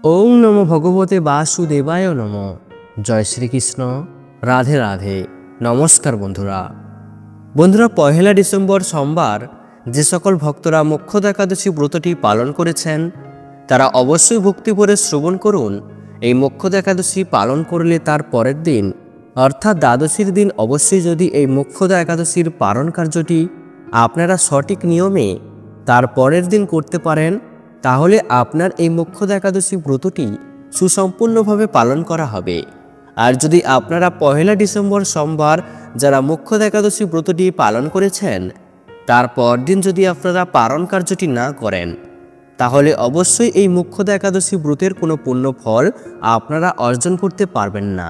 ওম নমো ভগবতে বাসুদেবায় নমো। জয় শ্রীকৃষ্ণ। রাধে রাধে। নমস্কার বন্ধুরা। পহেলা ডিসেম্বর সোমবার যে সকল ভক্তরা মোক্ষদ একাদশী ব্রতটি পালন করেছেন তারা অবশ্যই ভক্তি ভরে শ্রবণ করুন। এই মোক্ষদ একাদশী পালন করলে তার পরের দিন অর্থাৎ দ্বাদশীর দিন অবশ্যই যদি এই মোক্ষদা একাদশীর পালন কার্যটি আপনারা সঠিক নিয়মে তার পরের দিন করতে পারেন, তাহলে আপনার এই মোক্ষদা একাদশী ব্রতটি সুসম্পূর্ণভাবে পালন করা হবে। আর যদি আপনারা পহেলা ডিসেম্বর সোমবার যারা মোক্ষদা একাদশী ব্রতটি পালন করেছেন তার পরদিন যদি আপনারা পালন কার্যটি না করেন, তাহলে অবশ্যই এই মোক্ষদা একাদশী ব্রতের কোনো পুণ্য ফল আপনারা অর্জন করতে পারবেন না।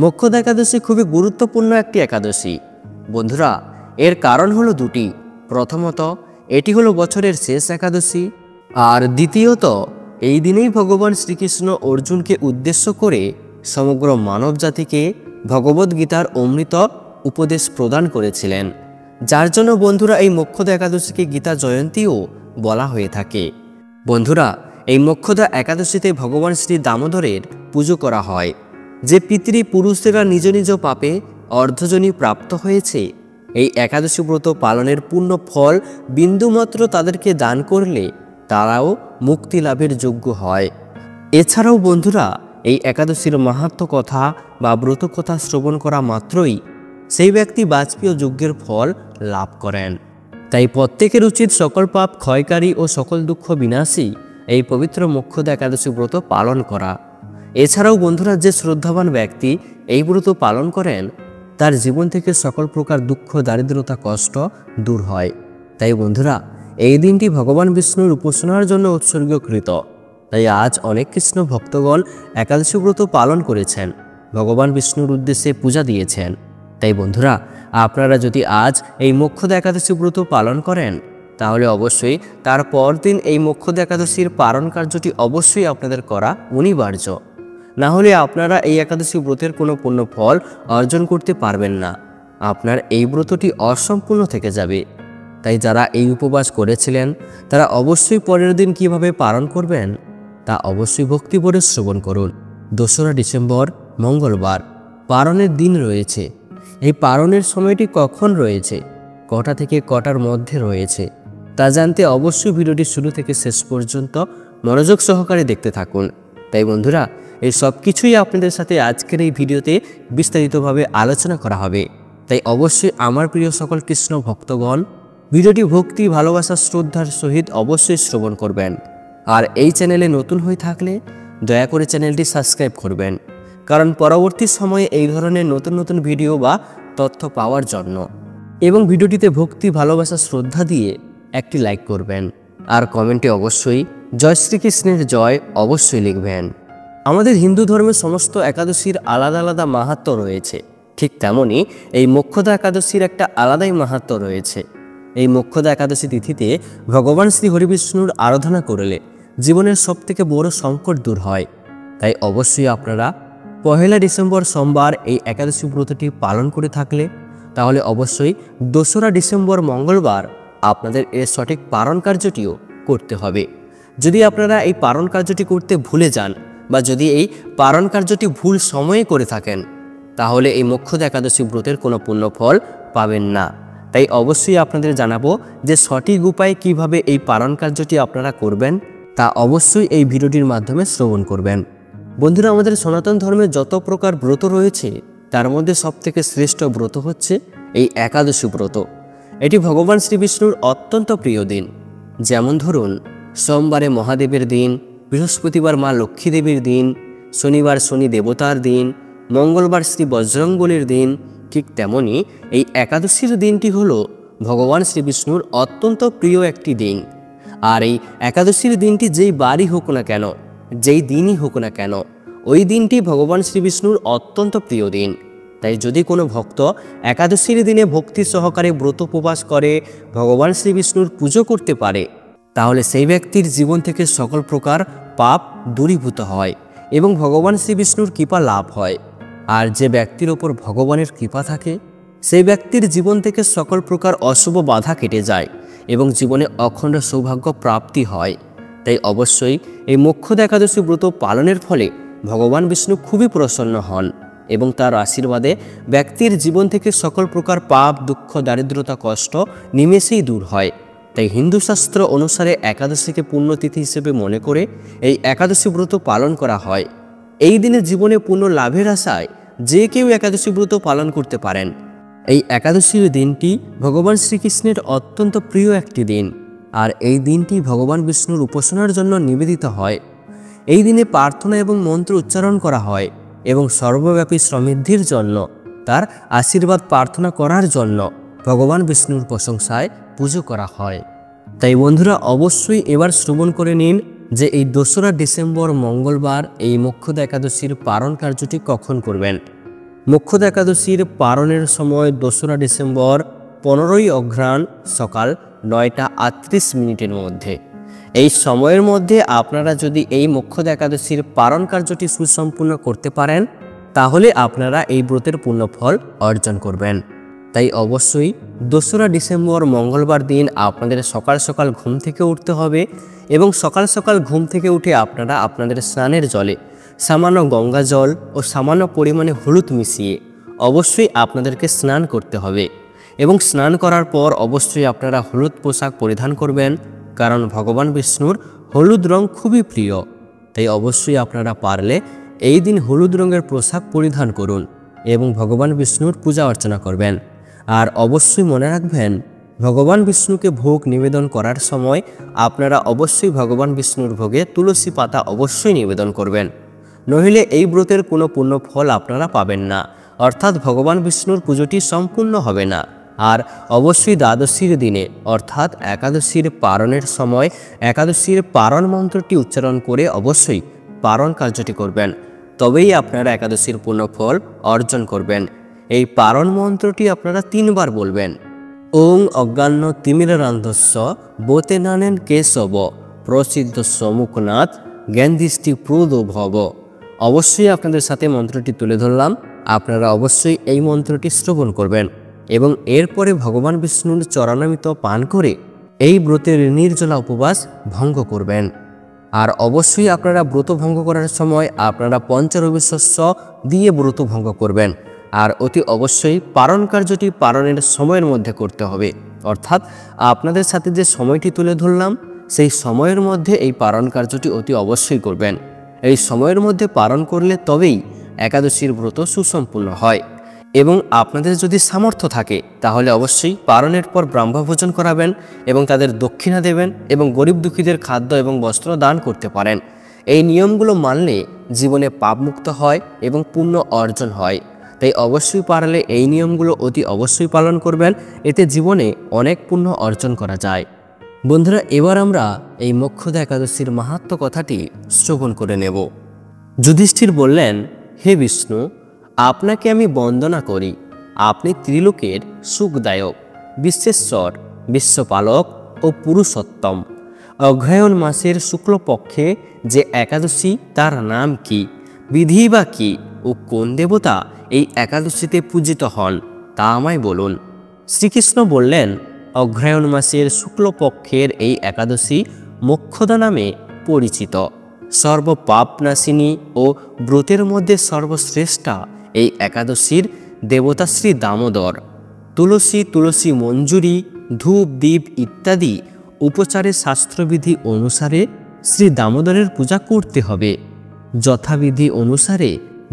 মোক্ষদা একাদশী খুবই গুরুত্বপূর্ণ একটি একাদশী বন্ধুরা। এর কারণ হলো দুটি। প্রথমত, এটি হলো বছরের শেষ একাদশী, আর দ্বিতীয়ত এই দিনেই ভগবান শ্রীকৃষ্ণ অর্জুনকে উদ্দেশ্য করে সমগ্র মানব জাতিকে ভগবদ্গীতার অমৃত উপদেশ প্রদান করেছিলেন, যার জন্য বন্ধুরা এই মোক্ষদা একাদশীকে গীতা জয়ন্তীও বলা হয়ে থাকে। বন্ধুরা, এই মোক্ষদা একাদশীতে ভগবান শ্রী দামোদরের পুজো করা হয়। যে পিতৃপুরুষেরা নিজ নিজ পাপে অর্ধজনী প্রাপ্ত হয়েছে, এই একাদশী ব্রত পালনের পূর্ণ ফল বিন্দুমাত্র তাদেরকে দান করলে তারাও মুক্তি লাভের যোগ্য হয়। এছাড়াও বন্ধুরা, এই একাদশীর মাহাত্ম্য কথা বা ব্রত কথা শ্রবণ করা মাত্রই সেই ব্যক্তি বাজপেয় যজ্ঞের ফল লাভ করেন। তাই প্রত্যেকের উচিত সকল পাপ ক্ষয়কারী ও সকল দুঃখ বিনাশী এই পবিত্র মোক্ষদা একাদশী ব্রত পালন করা। এছাড়াও বন্ধুরা, যে শ্রদ্ধাবান ব্যক্তি এই ব্রত পালন করেন তার জীবন থেকে সকল প্রকার দুঃখ দারিদ্রতা কষ্ট দূর হয়। তাই বন্ধুরা, এই দিনটি ভগবান বিষ্ণুর উপাসনার জন্য উৎসর্গীকৃত। তাই আজ অনেক কৃষ্ণ ভক্তগণ একাদশী ব্রত পালন করেছেন, ভগবান বিষ্ণুর উদ্দেশ্যে পূজা দিয়েছেন। তাই বন্ধুরা, আপনারা যদি আজ এই মোক্ষদা একাদশী ব্রত পালন করেন, তাহলে অবশ্যই তার পরদিন এই মোক্ষদা একাদশীর পালন কার্যটি অবশ্যই আপনাদের করা অনিবার্য। না হলে আপনারা এই একাদশী ব্রতের কোনো পূর্ণ ফল অর্জন করতে পারবেন না, আপনার এই ব্রতটি অসম্পূর্ণ থেকে যাবে। তাই যারা এই উপবাস করেছিলেন তারা অবশ্যই পরের দিন কিভাবে পালন করবেন তা অবশ্যই ভক্তি ভরে শ্রবণ করুন। 2রা ডিসেম্বর মঙ্গলবার পালনের দিন রয়েছে। এই পালনের সময়টি কখন রয়েছে, কটা থেকে কটার মধ্যে রয়েছে, তা জানতে অবশ্যই ভিডিওটি শুরু থেকে শেষ পর্যন্ত মনোযোগ সহকারে দেখতে থাকুন। তাই বন্ধুরা, এই সব কিছুই আপনাদের সাথে আজকের এই ভিডিওতে বিস্তারিতভাবে আলোচনা করা হবে। তাই অবশ্যই আমার প্রিয় সকল কৃষ্ণ ভক্তগণ ভিডিওটি ভক্তি ভালোবাসা শ্রদ্ধার সহিত অবশ্যই শ্রবণ করবেন। আর এই চ্যানেলে নতুন হয়ে থাকলে দয়া করে চ্যানেলটি সাবস্ক্রাইব করবেন, কারণ পরবর্তী সময়ে এই ধরনের নতুন নতুন ভিডিও বা তথ্য পাওয়ার জন্য। এবং ভিডিওটিতে ভক্তি ভালোবাসা শ্রদ্ধা দিয়ে একটি লাইক করবেন, আর কমেন্টে অবশ্যই জয় শ্রীকৃষ্ণের জয় অবশ্যই লিখবেন। আমাদের হিন্দু ধর্মের সমস্ত একাদশীর আলাদা আলাদা মাহাত্ম্য রয়েছে, ঠিক তেমনই এই মোক্ষদা একাদশীর একটা আলাদাই মাহাত্ম্য রয়েছে। এই মোক্ষদা একাদশী তিথিতে ভগবান শ্রী হরিবিষ্ণুর আরাধনা করলে জীবনের সবথেকে বড় সংকট দূর হয়। তাই অবশ্যই আপনারা পহেলা ডিসেম্বর সোমবার এই একাদশী ব্রতটি পালন করে থাকলে তাহলে অবশ্যই 2রা ডিসেম্বর মঙ্গলবার আপনাদের এর সঠিক পালন কার্যটিও করতে হবে। যদি আপনারা এই পালন কার্যটি করতে ভুলে যান বা যদি এই পালন কার্যটি ভুল সময়ে করে থাকেন, তাহলে এই মোক্ষদা একাদশী ব্রতের কোনো পুণ্য ফল পাবেন না। তাই অবশ্যই আপনাদের জানাবো যে সঠিক উপায়ে কিভাবে এই পালন কার্যটি আপনারা করবেন, তা অবশ্যই এই ভিডিওটির মাধ্যমে শ্রবণ করবেন। বন্ধুরা, আমাদের সনাতন ধর্মে যত প্রকার ব্রত রয়েছে তার মধ্যে সবথেকে শ্রেষ্ঠ ব্রত হচ্ছে এই একাদশী ব্রত। এটি ভগবান শ্রী বিষ্ণুর অত্যন্ত প্রিয় দিন। যেমন ধরুন, সোমবারে মহাদেবের দিন, বৃহস্পতিবার মা লক্ষ্মী দেবীর দিন, শনিবার শনি দেবতার দিন, মঙ্গলবার শ্রী বজরংবলীর দিন। ঠিক তেমনি এই একাদশীর দিনটি হলো ভগবান শ্রী বিষ্ণুর অত্যন্ত প্রিয় একটি দিন। আর এই একাদশীর দিনটি যেই বারই হোক না কেন, যেই দিনই হোক না কেন, ওই দিনটি ভগবান শ্রী বিষ্ণুর অত্যন্ত প্রিয় দিন। তাই যদি কোনো ভক্ত একাদশীর দিনে ভক্তি সহকারে ব্রত উপবাস করে ভগবান শ্রী বিষ্ণুর পুজো করতে পারে, তাহলে সেই ব্যক্তির জীবন থেকে সকল প্রকার পাপ দূরীভূত হয় এবং ভগবান শ্রী বিষ্ণুর কৃপা লাভ হয়। আর যে ব্যক্তির ওপর ভগবানের কৃপা থাকে সেই ব্যক্তির জীবন থেকে সকল প্রকার অশুভ বাধা কেটে যায় এবং জীবনে অখণ্ড সৌভাগ্য প্রাপ্তি হয়। তাই অবশ্যই এই মোক্ষদা একাদশী ব্রত পালনের ফলে ভগবান বিষ্ণু খুবই প্রসন্ন হন এবং তার আশীর্বাদে ব্যক্তির জীবন থেকে সকল প্রকার পাপ, দুঃখ, দারিদ্রতা, কষ্ট নিমেষেই দূর হয়। তাই হিন্দু শাস্ত্র অনুসারে একাদশীকে পুণ্যতিথি হিসেবে মনে করে এই একাদশী ব্রত পালন করা হয়। এই দিনে জীবনে পুণ্য লাভের আশায় যে কেউ একাদশী ব্রত পালন করতে পারেন। এই একাদশীর দিনটি ভগবান শ্রীকৃষ্ণের অত্যন্ত প্রিয় একটি দিন, আর এই দিনটি ভগবান বিষ্ণুর উপাসনার জন্য নিবেদিত হয়। এই দিনে প্রার্থনা এবং মন্ত্র উচ্চারণ করা হয় এবং সর্বব্যাপী সমৃদ্ধির জন্য, তার আশীর্বাদ প্রার্থনা করার জন্য ভগবান বিষ্ণুর প্রশংসায় পুজো করা হয়। তাই বন্ধুরা, অবশ্যই এবার শ্রবণ করে নিন যে এই 2রা ডিসেম্বর মঙ্গলবার এই মোক্ষদা একাদশীর পারণ কার্যটি কখন করবেন। মোক্ষদা একাদশীর পারণের সময় 2রা ডিসেম্বর 15ই অঘ্রাণ সকাল 9টা 38 মিনিটের মধ্যে। এই সময়ের মধ্যে আপনারা যদি এই মোক্ষদা একাদশীর পারণ কার্যটি সুসম্পূর্ণ করতে পারেন, তাহলে আপনারা এই ব্রতের পুণ্যফল অর্জন করবেন। তাই অবশ্যই 2রা ডিসেম্বর মঙ্গলবার দিন আপনাদের সকাল সকাল ঘুম থেকে উঠতে হবে এবং সকাল সকাল ঘুম থেকে উঠে আপনারা আপনাদের স্নানের জলে সামান্য গঙ্গা জল ও সামান্য পরিমাণে হলুদ মিশিয়ে অবশ্যই আপনাদেরকে স্নান করতে হবে এবং স্নান করার পর অবশ্যই আপনারা হলুদ পোশাক পরিধান করবেন, কারণ ভগবান বিষ্ণুর হলুদ রং খুবই প্রিয়। তাই অবশ্যই আপনারা পারলে এই দিন হলুদ রঙের পোশাক পরিধান করুন এবং ভগবান বিষ্ণুর পূজা অর্চনা করবেন। আর অবশ্যই মনে রাখবেন, ভগবান বিষ্ণুকে ভোগ নিবেদন করার সময় আপনারা অবশ্যই ভগবান বিষ্ণুর ভোগে তুলসী পাতা অবশ্যই নিবেদন করবেন, নইলে এই ব্রতের কোনো পূর্ণ ফল আপনারা পাবেন না, অর্থাৎ ভগবান বিষ্ণুর পুজোটি সম্পূর্ণ হবে না। আর অবশ্যই দ্বাদশীর দিনে অর্থাৎ একাদশীর পারণের সময় একাদশীর পারণ মন্ত্রটি উচ্চারণ করে অবশ্যই পারণ কার্যটি করবেন, তবেই আপনারা একাদশীর পূর্ণ ফল অর্জন করবেন। এই পারণ মন্ত্রটি আপনারা 3 বার বলবেন। ওং অজ্ঞান্য তিমিরান্ধস্য বোতে নানেন কেশব প্রসিদ্ধস্য মুখনাথ জ্ঞানদৃষ্টি প্রদো ভব। অবশ্যই আপনাদের সাথে মন্ত্রটি তুলে ধরলাম, আপনারা অবশ্যই এই মন্ত্রটি শ্রবণ করবেন এবং এরপরে ভগবান বিষ্ণুর চরণামৃত পান করে এই ব্রতের নির্জলা উপবাস ভঙ্গ করবেন। আর অবশ্যই আপনারা ব্রত ভঙ্গ করার সময় আপনারা পঞ্চরবি শস্য দিয়ে ব্রত ভঙ্গ করবেন। আর অতি অবশ্যই পারণ কার্যটি পারণের সময়ের মধ্যে করতে হবে, অর্থাৎ আপনাদের সাথে যে সময়টি তুলে ধরলাম সেই সময়ের মধ্যে এই পারণ কার্যটি অতি অবশ্যই করবেন। এই সময়ের মধ্যে পারণ করলে তবেই একাদশীর ব্রত সুসম্পূর্ণ হয়। এবং আপনাদের যদি সামর্থ্য থাকে তাহলে অবশ্যই পারণের পর ব্রাহ্মভোজন করাবেন এবং তাদের দক্ষিণা দেবেন এবং গরিব দুঃখীদের খাদ্য এবং বস্ত্র দান করতে পারেন। এই নিয়মগুলো মানলে জীবনে পাপমুক্ত হয় এবং পুণ্য অর্জন হয়। তাই অবশ্যই পারলে এই নিয়মগুলো অতি অবশ্যই পালন করবেন, এতে জীবনে অনেক পুণ্য অর্জন করা যায়। বন্ধুরা, এবার আমরা এই মোক্ষদা একাদশীর মাহাত্ম্য কথাটি শ্রবণ করে নেব। যুধিষ্ঠির বললেন, হে বিষ্ণু, আপনাকে আমি বন্দনা করি। আপনি ত্রিলোকের সুখদায়ক, বিশ্বেশ্বর, বিশ্বপালক ও পুরুষোত্তম। অগ্রহায়ণ মাসের শুক্লপক্ষে যে একাদশী তার নাম কি, বিধি বা কি ও কোন দেবতা এই একাদশীতে পূজিত হন তা আমায় বলুন। শ্রীকৃষ্ণ বললেন, অগ্রহায়ণ মাসের শুক্লপক্ষের এই একাদশী মোক্ষদা নামে পরিচিত। সর্বপাপনাশিনী ও ব্রতের মধ্যে সর্বশ্রেষ্ঠা এই একাদশীর দেবতা শ্রী দামোদর। তুলসী মঞ্জুরি, ধূপ, দীপ ইত্যাদি উপচারের শাস্ত্রবিধি অনুসারে শ্রী দামোদরের পূজা করতে হবে। যথাবিধি অনুসারে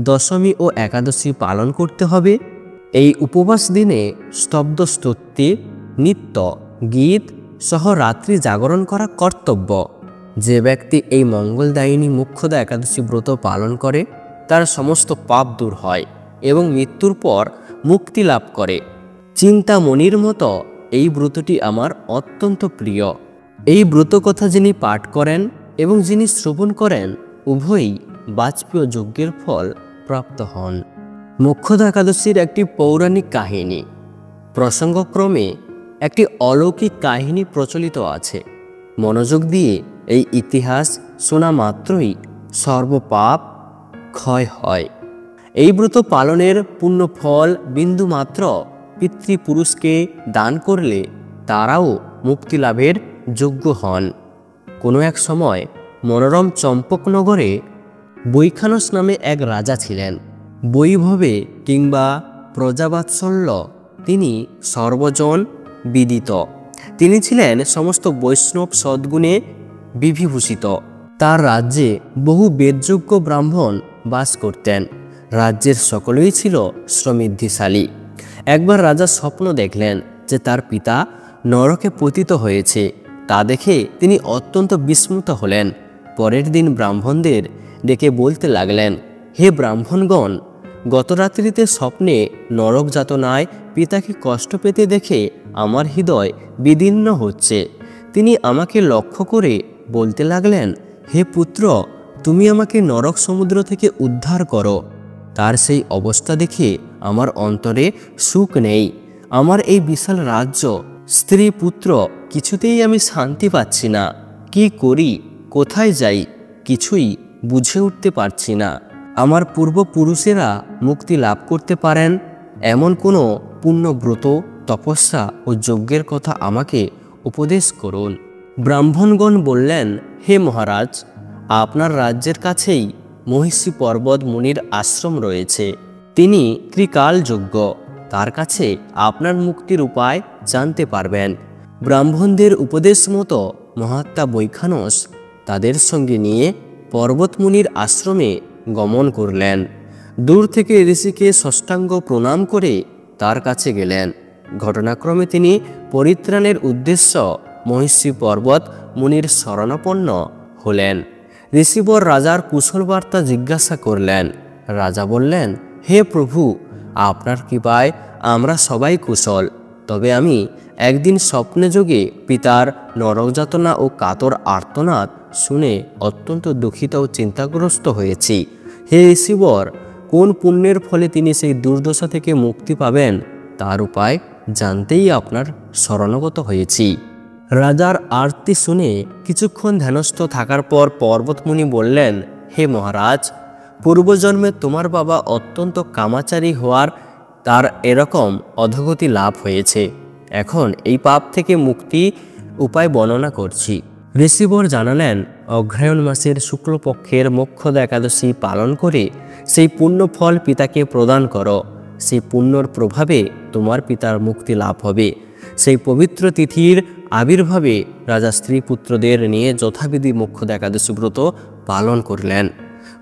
দশমী ও একাদশী পালন করতে হবে। এই উপবাস দিনে স্তব্ধ স্তোত্রে, নিত্য গীত সহ রাত্রি জাগরণ করা কর্তব্য। যে ব্যক্তি এই মঙ্গলদায়িনী মোক্ষদা একাদশী ব্রত পালন করে তার সমস্ত পাপ দূর হয় এবং মৃত্যুর পর মুক্তি লাভ করে। চিন্তামণির মতো এই ব্রতটি আমার অত্যন্ত প্রিয়। এই ব্রত কথা যিনি পাঠ করেন এবং যিনি শ্রবণ করেন উভয়ই বাজপেয় যজ্ঞের ফল প্রাপ্ত হন। মোক্ষদা একাদশীর একটি পৌরাণিক কাহিনী, প্রসঙ্গক্রমে একটি অলৌকিক কাহিনী প্রচলিত আছে। মনোযোগ দিয়ে এই ইতিহাস শোনা মাত্রই সর্বপাপ ক্ষয় হয়। এই ব্রত পালনের পূর্ণ ফল বিন্দুমাত্র পিতৃপুরুষকে দান করলে তারাও মুক্তি লাভের যোগ্য হন। কোনো এক সময় মনোরম চম্পকনগরে বৈখানস নামে এক রাজা ছিলেন। বৈভবে কিংবা প্রজাবাৎসল্য তিনি সর্বজন বিদিত। তিনি ছিলেন সমস্ত বৈষ্ণব সদ্গুণে বিভূষিত। তার রাজ্যে বহু বেদযোগ্য ব্রাহ্মণ বাস করতেন। রাজ্যের সকলেই ছিল সমৃদ্ধিশালী। একবার রাজা স্বপ্ন দেখলেন যে তার পিতা নরকে পতিত হয়েছে। তা দেখে তিনি অত্যন্ত বিস্মিত হলেন। পরের দিন ব্রাহ্মণদের ডেকে বলতে লাগলেন, হে ব্রাহ্মণগণ, গত রাত্রিতে স্বপ্নে নরক যাতনায় পিতাকে কষ্ট পেতে দেখে আমার হৃদয় বিদীর্ণ হচ্ছে। তিনি আমাকে লক্ষ্য করে বলতে লাগলেন, হে পুত্র, তুমি আমাকে নরক সমুদ্র থেকে উদ্ধার করো। তার সেই অবস্থা দেখে আমার অন্তরে সুখ নেই। আমার এই বিশাল রাজ্য, স্ত্রী, পুত্র, কিছুতেই আমি শান্তি পাচ্ছি না। কি করি, কোথায় যাই, কিছুই বুঝে উঠতে পারছি না। আমার পূর্বপুরুষেরা মুক্তি লাভ করতে পারেন এমন কোনো পুণ্যব্রত, তপস্যা ও যজ্ঞের কথা আমাকে উপদেশ করুন। ব্রাহ্মণগণ বললেন, হে মহারাজ, আপনার রাজ্যের কাছেই মহিষী পর্বত মুনির আশ্রম রয়েছে। তিনি ত্রিকালযোগ্য। তার কাছে আপনার মুক্তির উপায় জানতে পারবেন। ব্রাহ্মণদের উপদেশ মতো মহাত্মা বৈখানস তাদের সঙ্গে নিয়ে পর্বতমুনির আশ্রমে গমন করলেন। দূর থেকে ঋষিকে ষষ্ঠাঙ্গ প্রণাম করে তার কাছে গেলেন। ঘটনাক্রমে তিনি পরিত্রাণের উদ্দেশ্য মহিষী পর্বত মুনির শরণাপন্ন হলেন। ঋষিবর রাজার কুশল বার্তা জিজ্ঞাসা করলেন। রাজা বললেন, হে প্রভু, আপনার কৃপায় আমরা সবাই কুশল। তবে আমি একদিন স্বপ্নে যোগে পিতার নরকযাতনা ও কাতর আর্তনাদ শুনে অত্যন্ত দুঃখিত ও চিন্তাগ্রস্ত হয়েছি। হে ঋষিবর, কোন পুণ্যের ফলে তিনি সেই দুর্দশা থেকে মুক্তি পাবেন তার উপায় জানতেই আপনার শরণাগত হয়েছি। রাজার আরতি শুনে কিছুক্ষণ ধ্যানস্থ থাকার পর পর্বতমুনি বললেন, হে মহারাজ, পূর্বজন্মে তোমার বাবা অত্যন্ত কামাচারী হওয়ার তার এরকম অধোগতি লাভ হয়েছে। এখন এই পাপ থেকে মুক্তি উপায় বর্ণনা করছি। ঋষিবর জানালেন, অগ্রহায়ণ মাসের শুক্লপক্ষের মোক্ষদা একাদশী পালন করে সেই পুণ্য ফল পিতাকে প্রদান করো। সেই পুণ্যর প্রভাবে তোমার পিতার মুক্তি লাভ হবে। সেই পবিত্র তিথির আবির্ভাবে রাজা স্ত্রী পুত্রদের নিয়ে যথাবিধি মোক্ষদা একাদশী ব্রত পালন করলেন।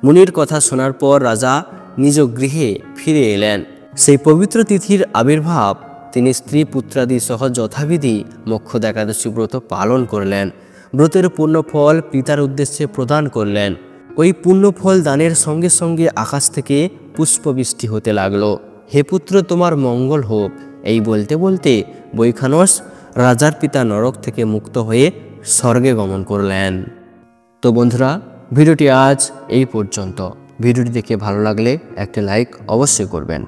মুনির কথা শোনার পর রাজা নিজ গৃহে ফিরে এলেন। সেই পবিত্র তিথির আবির্ভাব তিনি স্ত্রী পুত্রাদি সহ যথাবিধি মোক্ষদা একাদশী ব্রত পালন করলেন। ব্রতের পুণ্যফল পিতার উদ্দেশ্যে প্রদান করলেন। ওই পুণ্যফল দানের সঙ্গে সঙ্গে আকাশ থেকে পুষ্পবৃষ্টি হতে লাগলো। হে পুত্র, তোমার মঙ্গল হোক। এই বলতে বলতে বৈখানস রাজার পিতা নরক থেকে মুক্ত হয়ে স্বর্গে গমন করলেন। তো বন্ধুরা, ভিডিওটি আজ এই পর্যন্ত। ভিডিওটি দেখে ভালো লাগলে একটা লাইক অবশ্যই করবেন।